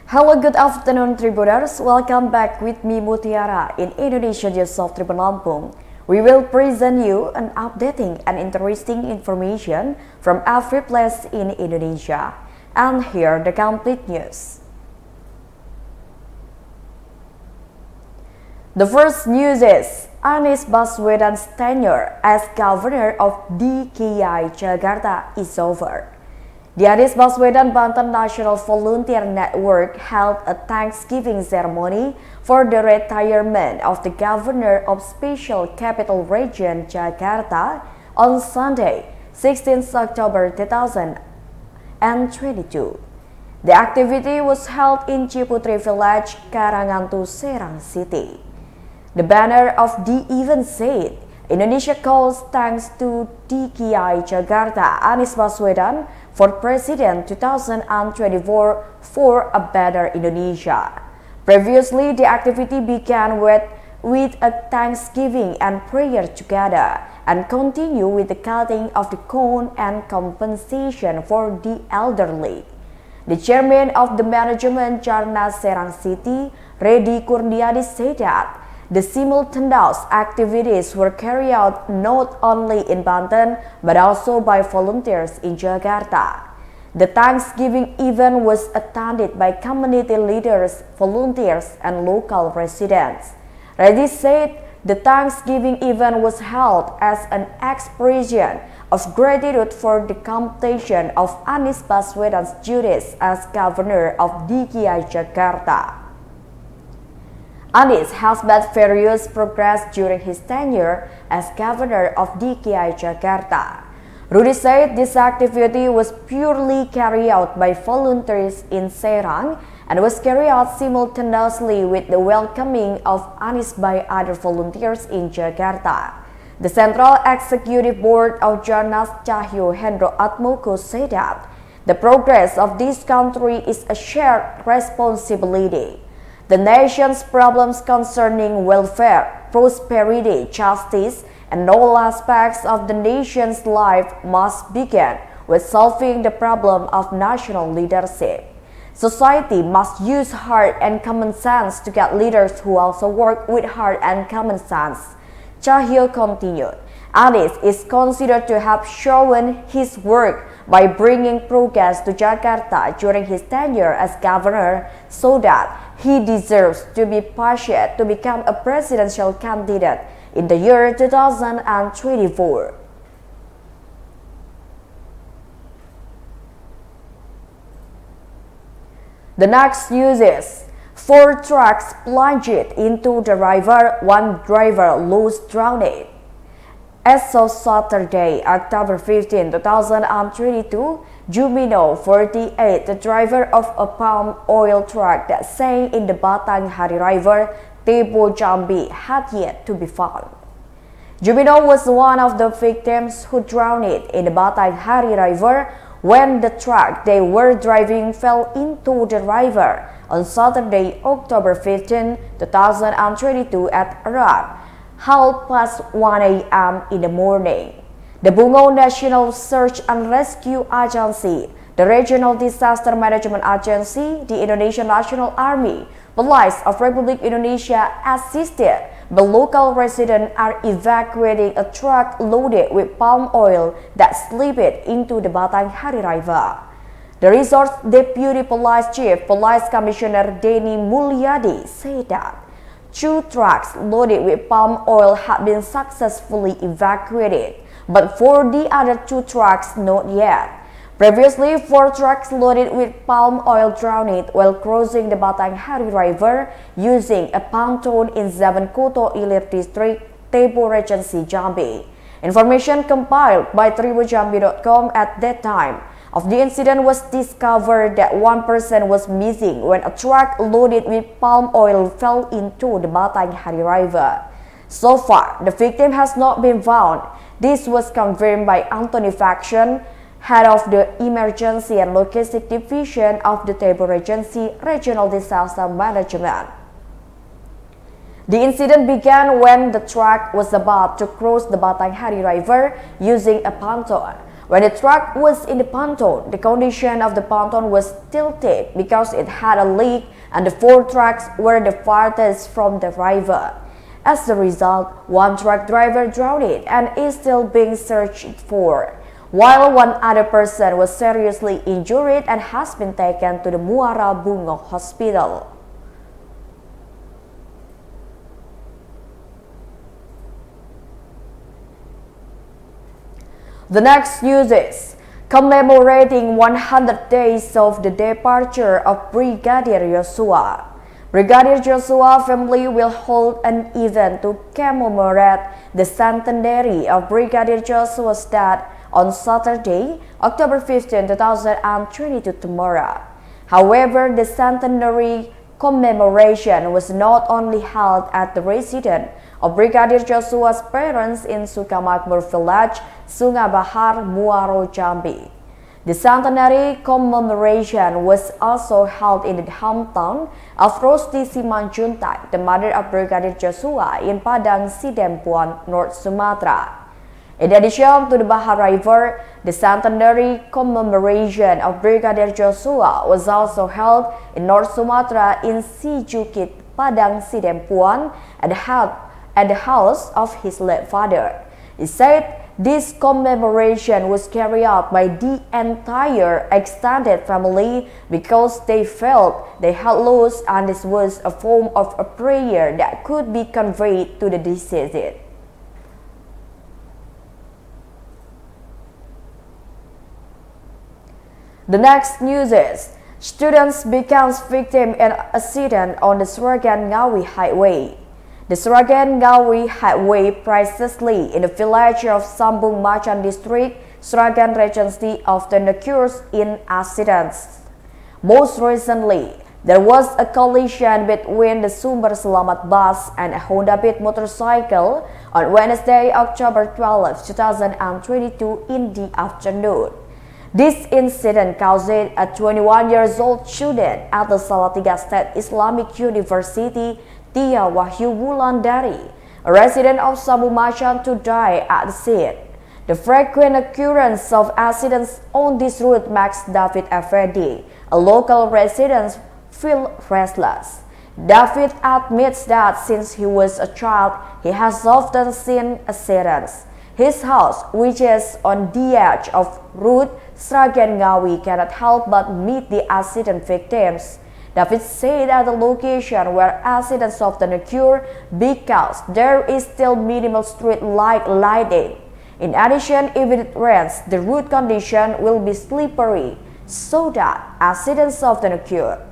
Hello, good afternoon, Tribuners. Welcome back with me, Mutiara, in Indonesia News of Tribun Lampung. We will present you an updating and interesting information from every place in Indonesia. And here the complete news. The first news is Baswedan's tenure as governor of DKI Jakarta is over. The Baswedan Banten National Volunteer Network held a Thanksgiving ceremony for the retirement of the Governor of Special Capital Region Jakarta on Sunday, 16 October 2022. The activity was held in PTT Village, Karangantu, Serang City. The banner of the event said, Indonesia calls thanks to DKI Jakarta Baswedan for President 2024 for a better Indonesia. Previously, the activity began with a Thanksgiving and prayer together and continued with the cutting of the cone and compensation for the elderly. The chairman of the management Jarnas Serang City, Reddy Kurniadi, said that the simultaneous activities were carried out not only in Banten but also by volunteers in Jakarta. The Thanksgiving event was attended by community leaders, volunteers, and local residents. Reddy said the Thanksgiving event was held as an expression of gratitude for the completion of Baswedan's duties as governor of DKI Jakarta. Has made various progress during his tenure as governor of DKI Jakarta. Rudy said this activity was purely carried out by volunteers in Serang and was carried out simultaneously with the welcoming of by other volunteers in Jakarta. The Central Executive Board of Jarnas Cahyo Hendro Atmoko said that the progress of this country is a shared responsibility. The nation's problems concerning welfare, prosperity, justice, and all aspects of the nation's life must begin with solving the problem of national leadership. Society must use heart and common sense to get leaders who also work with heart and common sense. Cahyo continued. Is considered to have shown his work by bringing progress to Jakarta during his tenure as governor, so that he deserves to be pushed to become a presidential candidate in the year 2024. The next news is 4 trucks plunged into the river, 1 driver lost drowned. As of Saturday, October 15, 2022, Jumino, 48, the driver of a palm oil truck that sank in the Batang Hari River, Tebo Jambi, had yet to be found. Jumino was one of the victims who drowned in the Batang Hari River when the truck they were driving fell into the river on Saturday, October 15, 2022 at around 1:30 a.m. in the morning. The Bungo National Search and Rescue Agency, the Regional Disaster Management Agency, the Indonesian National Army, Police of Republic Indonesia assisted, but local residents are evacuating a truck loaded with palm oil that slipped into the Batang Hari River. The resort's Deputy Police Chief, Police Commissioner Denny Mulyadi, said that 2 trucks loaded with palm oil had been successfully evacuated, but for the other 2 trucks not yet. Previously, 4 trucks loaded with palm oil drowned while crossing the Batang Hari River using a pontoon in Zabankoto Ilir District, Tebo Regency, Jambi. Information compiled by tribunjambi.com at that time of the incident was discovered that 1 person was missing when a truck loaded with palm oil fell into the Batang Hari River. So far, the victim has not been found. This was confirmed by Anthony Faction, head of the Emergency and Logistic Division of the Tebo Regency Regional Disaster Management. The incident began when the truck was about to cross the Batang Hari River using a pontoon. When the truck was in the pontoon, the condition of the pontoon was tilted because it had a leak and the 4 trucks were the farthest from the river. As a result, 1 truck driver drowned and is still being searched for, while 1 other person was seriously injured and has been taken to the Muara Bungo Hospital. The next news is commemorating 100 days of the departure of Brigadier Joshua. Brigadier Joshua family will hold an event to commemorate the centenary of Brigadier Joshua's death on Saturday, October 15, 2022 tomorrow. However, the centenary commemoration was not only held at the residence of Brigadier Joshua's parents in Sukarno Village, Sungai Bahar, Muaro, Jambi. The centenary commemoration was also held in the hometown of Rosti Simanjuntak, the mother of Brigadier Joshua, in Padang Sidempuan, North Sumatra. In addition to the Bahar River, the centenary commemoration of Brigadier Joshua was also held in North Sumatra in Sijukit, Padang Sidempuan, at the house of his late father. He said this commemoration was carried out by the entire extended family because they felt they had lost, and this was a form of a prayer that could be conveyed to the deceased. The next news is students becomes victim in accident on the Sragen-Ngawi Highway. The Sragen-Ngawi Highway precisely in the village of Sambung Macan District, Sragen Regency often occurs in accidents. Most recently, there was a collision between the Sumber Selamat bus and a Honda Beat motorcycle on Wednesday, October 12, 2022 in the afternoon. This incident caused a 21-year-old student at the Salatiga State Islamic University, Tia Wahyu Wulandari, a resident of Sambung Macan, to die at the scene. The frequent occurrence of accidents on this route makes David Effendi, a local resident, feel restless. David admits that since he was a child, he has often seen accidents. His house, which is on the edge of route Sragen-Ngawi, cannot help but meet the accident victims. David said at the location where accidents often occur because there is still minimal street light lighting. In addition, if it rains, the road condition will be slippery, so that accidents often occur.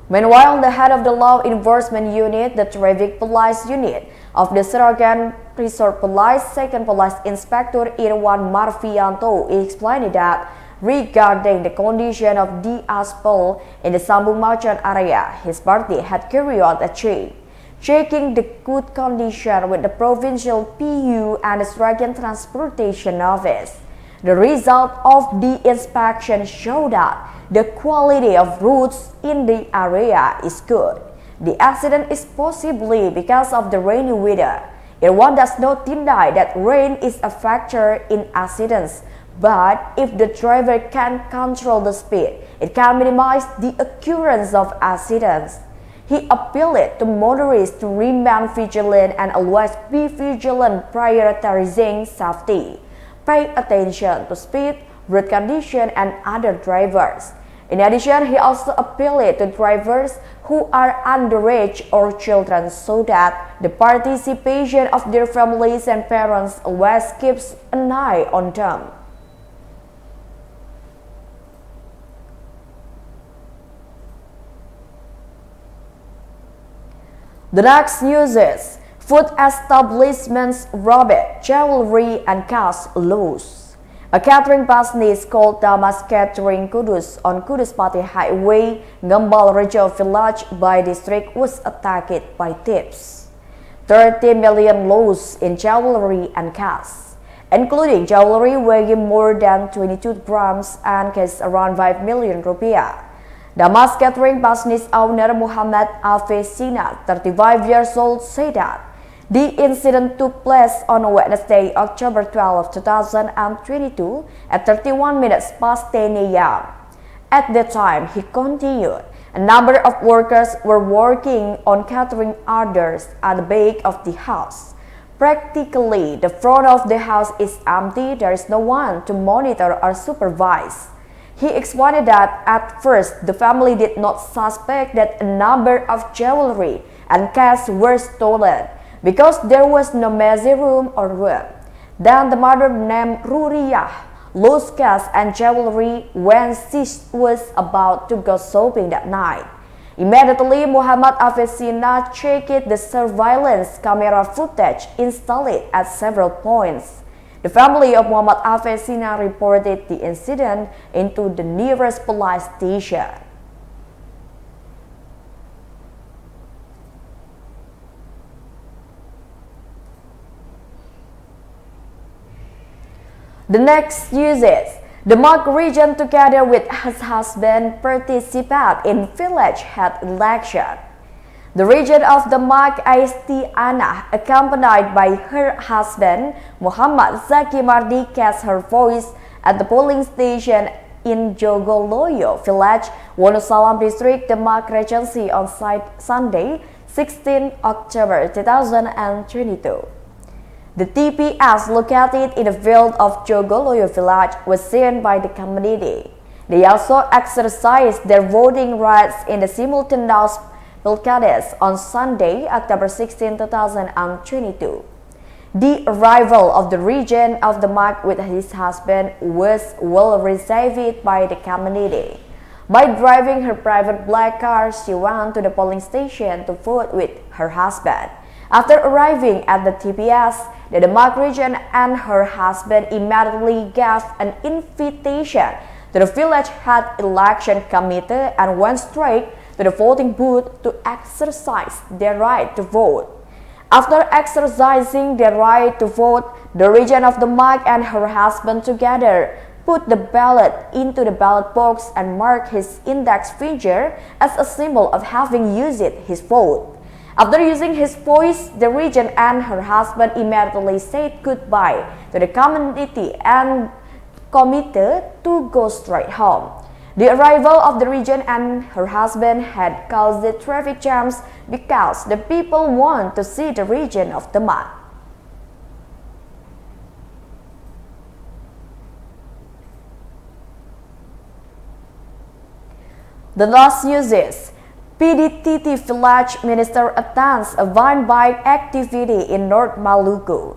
Meanwhile, the head of the Law Enforcement Unit, the Traffic Police Unit of the Sragen Resort Police, Second Police Inspector Irwan Marvianto, explained that regarding the condition of the asphalt in the Sambung Macan area, his party had carried out a check, checking the good condition with the provincial PU and the Sragen Transportation Office. The result of the inspection showed that the quality of roads in the area is good. The accident is possibly because of the rainy weather. Irwan does not deny that rain is a factor in accidents, but if the driver can control the speed, it can minimize the occurrence of accidents. He appealed to motorists to remain vigilant and always be vigilant, prioritizing safety. Pay attention to speed, road condition, and other drivers. In addition, he also appealed to drivers who are underage or children so that the participation of their families and parents always keeps an eye on them. The next news is food establishments robbed jewelry and cash loose. A catering business called Damas Catering Kudus on Kuduspati Highway, Ngembal Rejo Village by district was attacked by thieves. 30 million loss in jewelry and cash, including jewelry weighing more than 22 grams and cash around 5 million rupiah. Damas Catering business owner Muhammad Afes Sinat, 35 years old, said that The incident took place on Wednesday, October 12, 2022 at 31 minutes past 10 a.m. At the time, he continued, a number of workers were working on catering orders at the back of the house. Practically, the front of the house is empty. There is no one to monitor or supervise. He explained that at first, the family did not suspect that a number of jewelry and cash were stolen because there was no messy room or room. Then the mother named Ruriyah lost cash and jewelry when she was about to go shopping that night. Immediately, Muhammad Afesina checked the surveillance camera footage installed at several points. The family of Muhammad Afesina reported the incident into the nearest police station. The next news is, the Mark region together with his husband participate in village head election. The region of the Mark Aistiana, accompanied by her husband Muhammad Zaki Mardi, cast her voice at the polling station in Jogoloyo village, Wonosalam district, the Mark Regency on Sunday, 16 October 2022. The TPS located in the field of Jogoloyo village was seen by the community. They also exercised their voting rights in the simultaneous Pilkades on Sunday, October 16, 2022. The arrival of the region of the Mark with his husband was well received by the community. By driving her private black car, she went to the polling station to vote with her husband. After arriving at the TPS, the Demak region and her husband immediately gave an invitation to the village head election committee and went straight to the voting booth to exercise their right to vote. After exercising their right to vote, the region of Demak and her husband together put the ballot into the ballot box and marked his index finger as a symbol of having used his vote. After using his voice, the region and her husband immediately said goodbye to the community and committee to go straight home. The arrival of the region and her husband had caused the traffic jams because the people want to see the region of Demak. The last news is, PTT Village Minister attends a van bike activity in North Maluku.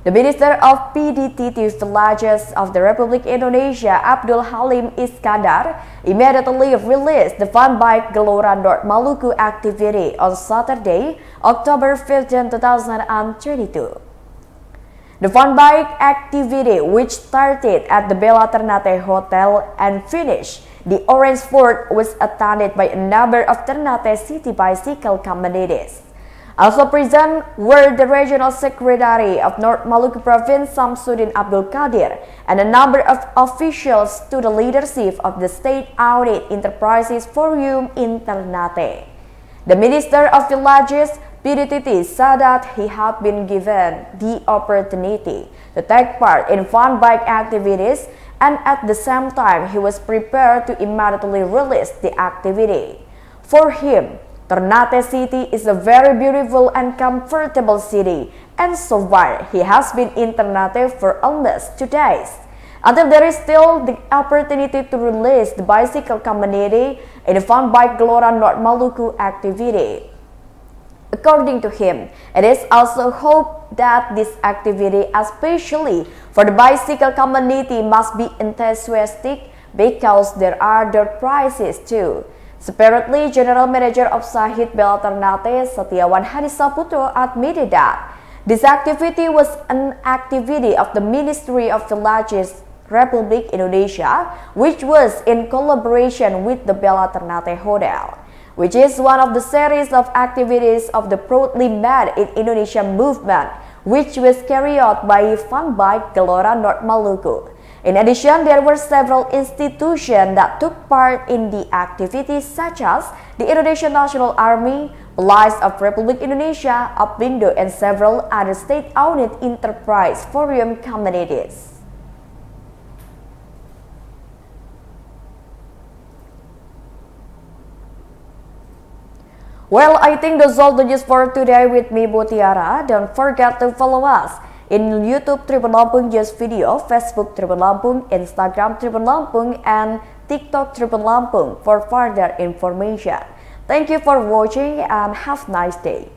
The Minister of PTT Villages of the Republic Indonesia, Abdul Halim Iskandar, immediately released the van bike Gelora North Maluku activity on Saturday, October 15, 2022. The van bike activity, which started at the Bella Ternate Hotel and finished the Orange Fort, was attended by a number of Ternate city bicycle communities. Also present were the Regional Secretary of North Maluku Province, Samsudin Abdul Qadir, and a number of officials to the leadership of the State Audit Enterprises Forum in Ternate. The Minister of Villages, PTT, said that he had been given the opportunity to take part in van bike activities, and at the same time he was prepared to immediately release the activity. For him, Ternate City is a very beautiful and comfortable city, and so far he has been in Ternate for almost 2 days. Until there is still the opportunity to release the bicycle community in the van bike Gelora North Maluku activity. According to him, it is also hoped that this activity, especially for the bicycle community, must be enthusiastic because there are other prizes too. Separately, General Manager of Sahid Bella Ternate, Setiawan Hadi Saputo, admitted that this activity was an activity of the Ministry of Villages, Republic Indonesia, which was in collaboration with the Bella Ternate Hotel, which is one of the series of activities of the Proudly Made in Indonesia movement, which was carried out by van bike Gelora North Maluku. In addition, there were several institutions that took part in the activities, such as the Indonesian National Army, Allies of Republic Indonesia, Apindo, and several other state-owned enterprise foreign communities. Well, I think that's all the news for today with me, Tiara. Don't forget to follow us in YouTube Tribun Lampung News Video, Facebook Tribun Lampung, Instagram Tribun Lampung, and TikTok Tribun Lampung for further information. Thank you for watching and have a nice day.